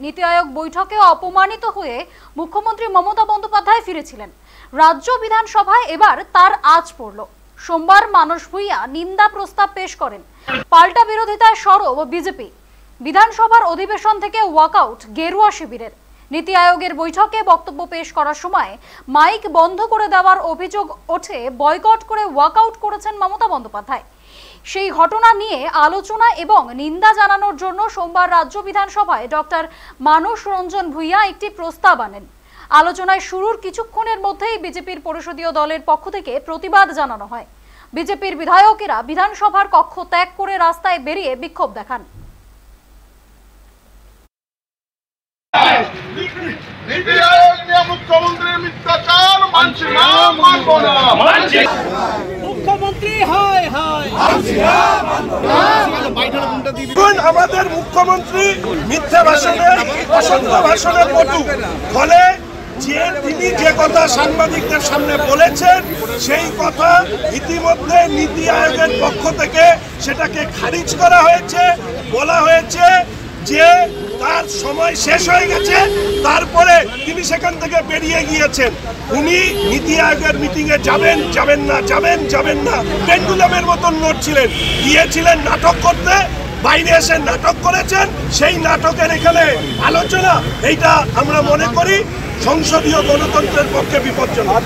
নীতি আয়োগ বৈঠকে অপমানিত হয়ে মুখ্যমন্ত্রী মমতা বন্দ্যোপাধ্যায় ফিরেছিলেন। রাজ্য বিধানসভায় এবার তার আঁচ পড়ল। সোমবার মানস ভূঁইয়া নিন্দা প্রস্তাব পেশ করেন। পাল্টা বিরোধিতায় সরব বিজেপি। বিধানসভার অধিবেশন থেকে ওয়াকআউট গেরুয়া শিবিরের। নীতি আয়োগের বৈঠকে বক্তব্য পেশ করার সময় মাইক বন্ধ করে দেওয়ার অভিযোগ ওঠে। বয়কট করে ওয়াকআউট করেছেন মমতা বন্দ্যোপাধ্যায়। সেই ঘটনা নিয়ে আলোচনা এবং নিন্দা জানানোর জন্য সোমবার রাজ্য বিধানসভায় ডক্টর মানস রঞ্জন ভূঁইয়া একটি প্রস্তাব আনেন। আলোচনায় শুরুর কিছুক্ষণের মধ্যেই বিজেপির পরিষদীয় দলের পক্ষ থেকে প্রতিবাদ জানানো হয়। বিজেপির বিধায়কেরা বিধানসভার কক্ষ ত্যাগ করে রাস্তায় বেরিয়ে বিক্ষোভ দেখান। আমাদের মুখ্যমন্ত্রী মিথ্যা ভাষণে অসত্য ভাষণে পটু, ফলে তিনি যে কথা সাংবাদিকদের সামনে বলেছেন সেই কথা ইতিমধ্যে নীতি আয়োগের পক্ষ থেকে সেটাকে খারিজ করা হয়েছে। বলা হয়েছে যে তার সময় শেষ হয়ে গেছে, তারপরে তিনি সেখান থেকে বেরিয়ে গিয়েছেন। উনি নীতি আয়োগের মিটিংয়ে যাবেন যাবেন না, যাবেন যাবেন না, পেন্ডুলামের মতন নড়ছিলেন। গিয়েছিলেন নাটক করতে, বাইরে এসে নাটক করেছেন। সেই নাটকের এখানে আলোচনা, এইটা আমরা মনে করি সংসদীয় গণতন্ত্রের পক্ষে বিপজ্জনক।